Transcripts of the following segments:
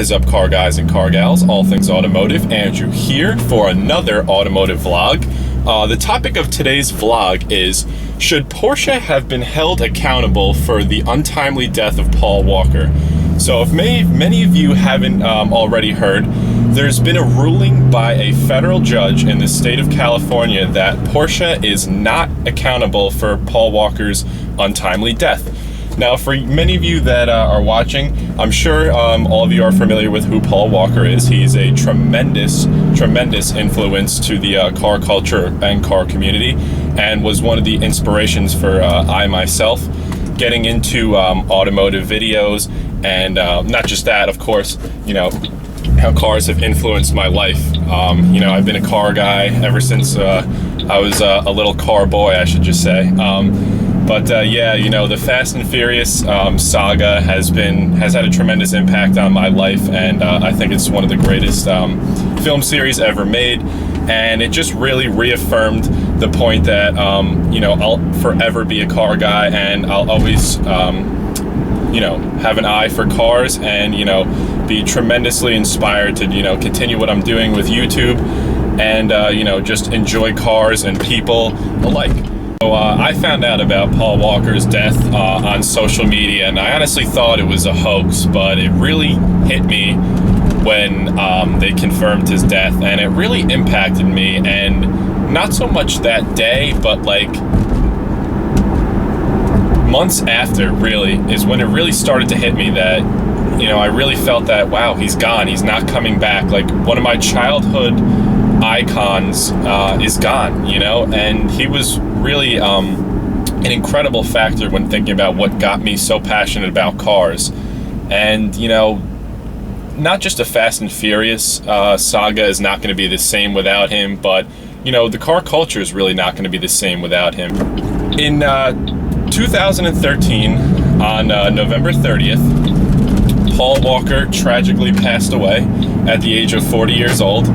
is up, car guys and car gals, all things automotive? Andrew here for another automotive vlog. The topic of today's vlog is, should Porsche have been held accountable for the untimely death of Paul Walker? So if many of you haven't already heard, there's been a ruling by a federal judge in the state of California that Porsche is not accountable for Paul Walker's untimely death. Now, for many of you that are watching, I'm sure all of you are familiar with who Paul Walker is. He's a tremendous influence to the car culture and car community, and was one of the inspirations for I myself getting into automotive videos. And not just that, of course, you know, how cars have influenced my life. You know, I've been a car guy ever since I was a little car boy, I should just say. Yeah, you know, the Fast and Furious saga has had a tremendous impact on my life, and I think it's one of the greatest film series ever made. And it just really reaffirmed the point that, you know, I'll forever be a car guy, and I'll always, you know, have an eye for cars, and, you know, be tremendously inspired to, you know, continue what I'm doing with YouTube, and, you know, just enjoy cars and people alike. So I found out about Paul Walker's death on social media, and I honestly thought it was a hoax, but it really hit me when they confirmed his death, and it really impacted me. And not so much that day, but like months after, really, is when it really started to hit me that, you know, I really felt that, wow, he's gone, he's not coming back. Like, one of my childhood icons is gone, you know, and he was really an incredible factor when thinking about what got me so passionate about cars. And, you know, not just a Fast and Furious saga is not going to be the same without him, but, you know, the car culture is really not going to be the same without him. In 2013, on November 30th, Paul Walker tragically passed away at the age of 40 years old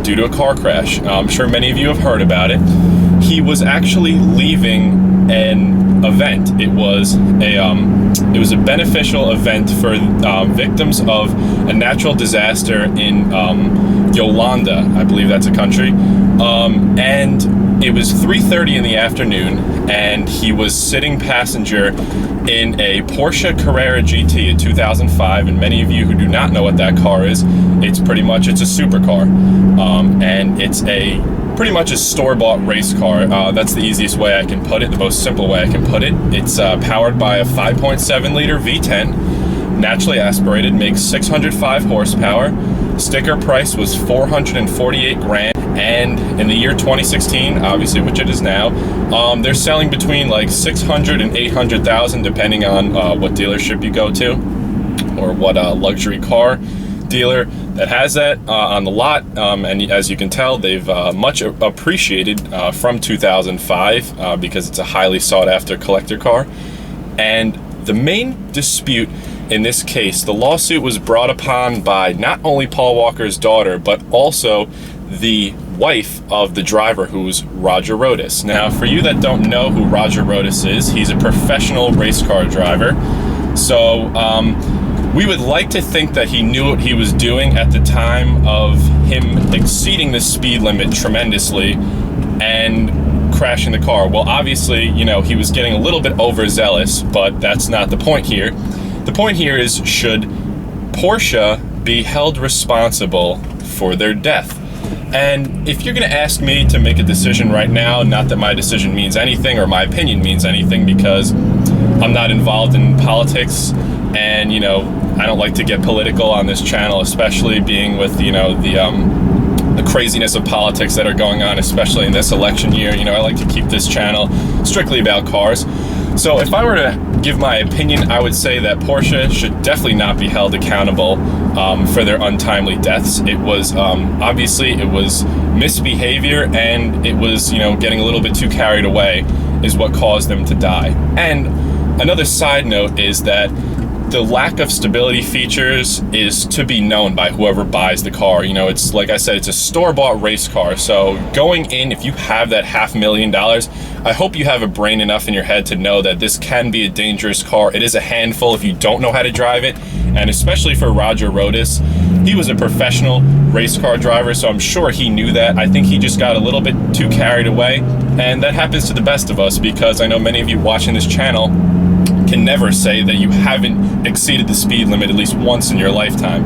due to a car crash. I'm sure many of you have heard about it. He was actually leaving an event. It was a beneficial event for victims of a natural disaster in Yolanda, I believe that's a country. And it was 3:30 in the afternoon, and he was sitting passenger in a Porsche Carrera GT, a 2005. And many of you who do not know what that car is, it's a supercar, and it's pretty much a store-bought race car. That's the easiest way I can put it, the most simple way I can put it. It's powered by a 5.7 liter V10, naturally aspirated, makes 605 horsepower. Sticker price was $448,000, and in the year 2016, obviously, which it is now, they're selling between like $600,000 and $800,000, depending on what dealership you go to, or what luxury car dealer that has that on the lot. And as you can tell, they've much appreciated from 2005 because it's a highly sought after collector car. And the main dispute in this case, the lawsuit was brought upon by not only Paul Walker's daughter, but also the wife of the driver, who's Roger Rhodas. Now, for you that don't know who Roger Rhodas is, he's a professional race car driver. So we would like to think that he knew what he was doing at the time of him exceeding the speed limit tremendously and crashing the car. Well, obviously, you know, he was getting a little bit overzealous, but that's not the point here. The point here is, should Porsche be held responsible for their death? And if you're going to ask me to make a decision right now, not that my decision means anything or my opinion means anything, because I'm not involved in politics, and, you know, I don't like to get political on this channel, especially being with, you know, the craziness of politics that are going on, especially in this election year. You know, I like to keep this channel strictly about cars. So if I were to give my opinion, I would say that Porsche should definitely not be held accountable for their untimely deaths. It was obviously, it was misbehavior, and it was, you know, getting a little bit too carried away is what caused them to die. And another side note is that the lack of stability features is to be known by whoever buys the car. You know, it's like I said, it's a store-bought race car. So going in, if you have that $500,000, I hope you have a brain enough in your head to know that this can be a dangerous car. It is a handful if you don't know how to drive it, and especially for Roger Rhodas. He was a professional race car driver, so I'm sure he knew that. I think he just got a little bit too carried away, and that happens to the best of us, because I know many of you watching this channel can never say that you haven't exceeded the speed limit at least once in your lifetime.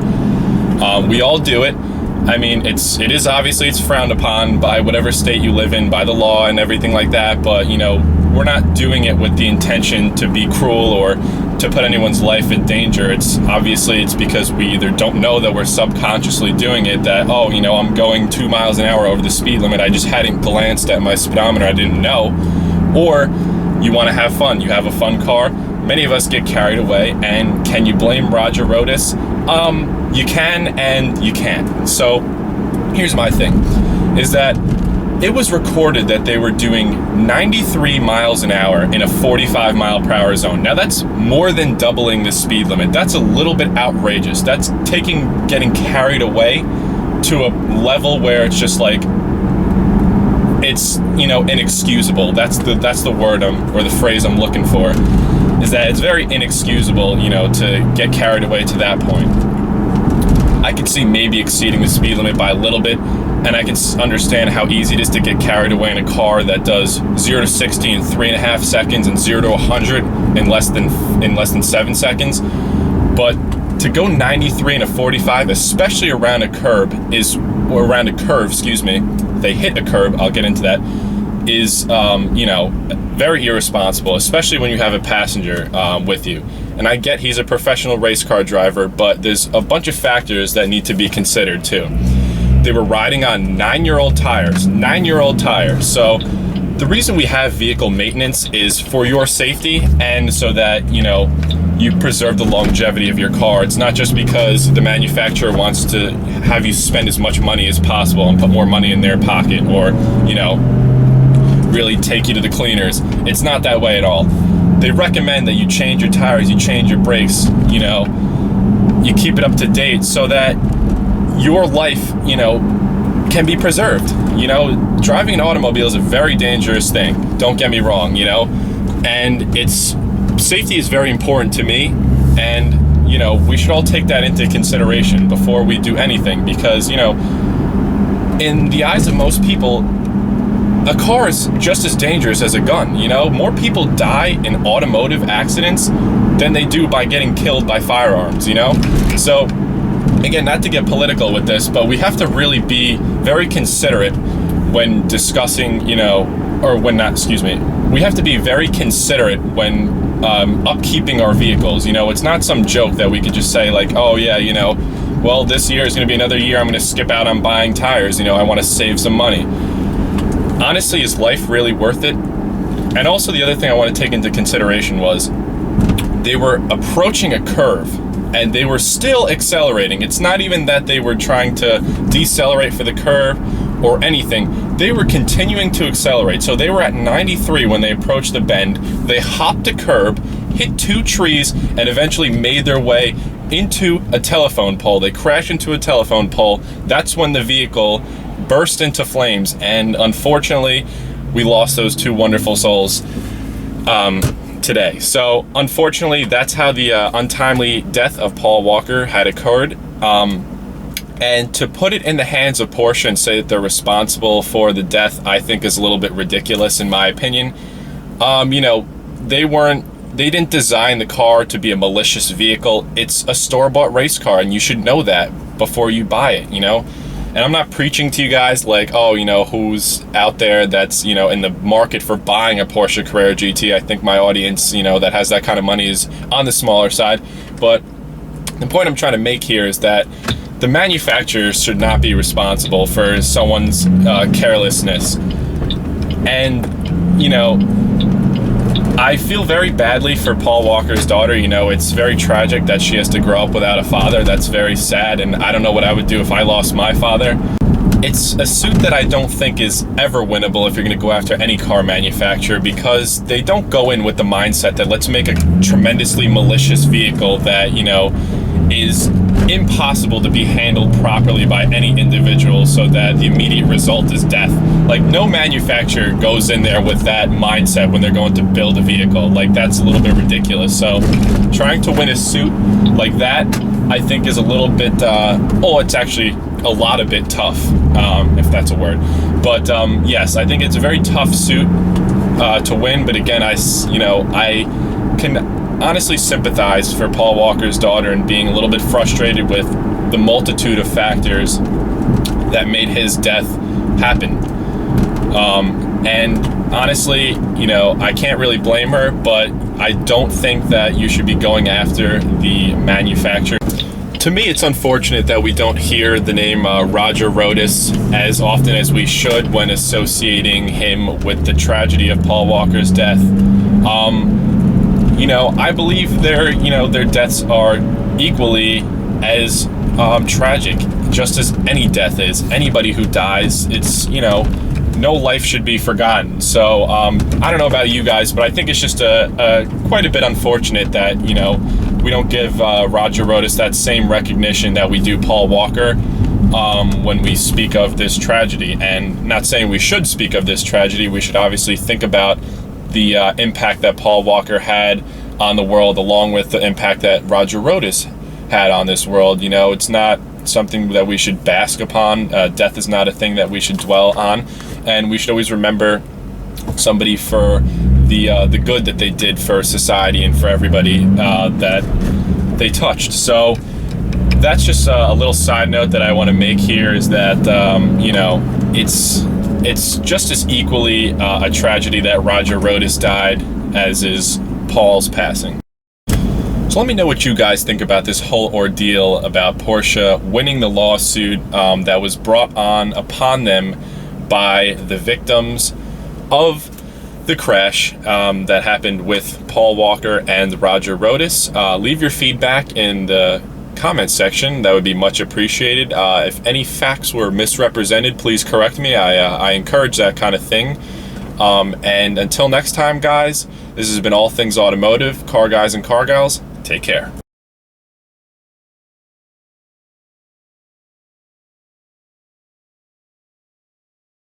We all do it. I mean, it is obviously it's frowned upon by whatever state you live in, by the law and everything like that, but you know, we're not doing it with the intention to be cruel or to put anyone's life in danger. It's because we either don't know that we're subconsciously doing it, that, oh, you know, I'm going 2 miles an hour over the speed limit, I just hadn't glanced at my speedometer, I didn't know, or you want to have fun, you have a fun car. Many of us get carried away, and can you blame Roger Rodas? You can and you can't. So here's my thing, is that it was recorded that they were doing 93 miles an hour in a 45 mile per hour zone. Now that's more than doubling the speed limit. That's a little bit outrageous. That's getting carried away to a level where it's just like, it's, you know, inexcusable. That's the word or the phrase I'm looking for, is that it's very inexcusable, you know, to get carried away to that point. I could see maybe exceeding the speed limit by a little bit, and I can understand how easy it is to get carried away in a car that does 0 to 60 in 3.5 seconds and 0 to 100 in less than 7 seconds. But to go 93 in a 45, especially around a curve, they hit a curb, I'll get into that, is, you know, very irresponsible, especially when you have a passenger with you. And I get he's a professional race car driver, but there's a bunch of factors that need to be considered too. They were riding on 9-year-old tires, 9-year-old tires. So the reason we have vehicle maintenance is for your safety, and so that, you know, you preserve the longevity of your car. It's not just because the manufacturer wants to have you spend as much money as possible and put more money in their pocket, or, you know, really take you to the cleaners. It's not that way at all. They recommend that you change your tires, you change your brakes, you know, you keep it up to date so that your life, you know, can be preserved. You know, driving an automobile is a very dangerous thing, don't get me wrong, you know, and safety is very important to me, and, you know, we should all take that into consideration before we do anything, because, you know, in the eyes of most people, a car is just as dangerous as a gun. You know, more people die in automotive accidents than they do by getting killed by firearms, you know? So, again, not to get political with this, but we have to really be very considerate when discussing, you know, we have to be very considerate when upkeeping our vehicles. You know, it's not some joke that we could just say like, oh yeah, you know, well, this year is going to be another year I'm going to skip out on buying tires, you know, I want to save some money. Honestly, is life really worth it? And also the other thing I want to take into consideration was they were approaching a curve and they were still accelerating. It's not even that they were trying to decelerate for the curve or anything. They were continuing to accelerate. So they were at 93 when they approached the bend. They hopped a curb, hit 2 trees, and eventually made their way into a telephone pole. They crashed into a telephone pole. That's when the vehicle burst into flames, and unfortunately we lost those 2 wonderful souls today. So unfortunately, that's how the untimely death of Paul Walker had occurred. And to put it in the hands of Porsche and say that they're responsible for the death, I think is a little bit ridiculous in my opinion. You know, they didn't design the car to be a malicious vehicle. It's a store-bought race car, and you should know that before you buy it, you know? And I'm not preaching to you guys like, oh, you know, who's out there that's, you know, in the market for buying a Porsche Carrera GT. I think my audience, you know, that has that kind of money is on the smaller side. But the point I'm trying to make here is that the manufacturers should not be responsible for someone's carelessness. And, you know, I feel very badly for Paul Walker's daughter. You know, it's very tragic that she has to grow up without a father. That's very sad, and I don't know what I would do if I lost my father. it's a suit that I don't think is ever winnable if you're going to go after any car manufacturer, because they don't go in with the mindset that let's make a tremendously malicious vehicle that, you know, is impossible to be handled properly by any individual so that the immediate result is death. Like, no manufacturer goes in there with that mindset when they're going to build a vehicle. Like, that's a little bit ridiculous. So trying to win a suit like that, I think, is a little bit, it's actually a lot a bit tough, if that's a word. But yes, I think it's a very tough suit to win. But again, I can honestly sympathize for Paul Walker's daughter and being a little bit frustrated with the multitude of factors that made his death happen. And honestly, you know, I can't really blame her, but I don't think that you should be going after the manufacturer. To me, it's unfortunate that we don't hear the name Roger Rhodas as often as we should when associating him with the tragedy of Paul Walker's death. You know, I believe their deaths are equally as tragic, just as any death is. Anybody who dies, it's, you know, no life should be forgotten. So I don't know about you guys, but I think it's just quite a bit unfortunate that, you know, we don't give Roger Rhodas that same recognition that we do Paul Walker when we speak of this tragedy. And not saying we should speak of this tragedy, we should obviously think about the impact that Paul Walker had on the world, along with the impact that Roger Rhodas had on this world. You know, it's not something that we should bask upon. Death is not a thing that we should dwell on, and we should always remember somebody for the good that they did for society and for everybody that they touched. So that's just a little side note that I want to make here, is that you know, it's just as equally a tragedy that Roger Rhodas died as is Paul's passing. So let me know what you guys think about this whole ordeal about Porsche winning the lawsuit that was brought on upon them by the victims of the crash that happened with Paul Walker and Roger Rhodas. Leave your feedback in the comment section. That would be much appreciated. If any facts were misrepresented, please correct me. I encourage that kind of thing. And until next time, guys, this has been All Things Automotive. Car guys and car gals, take care.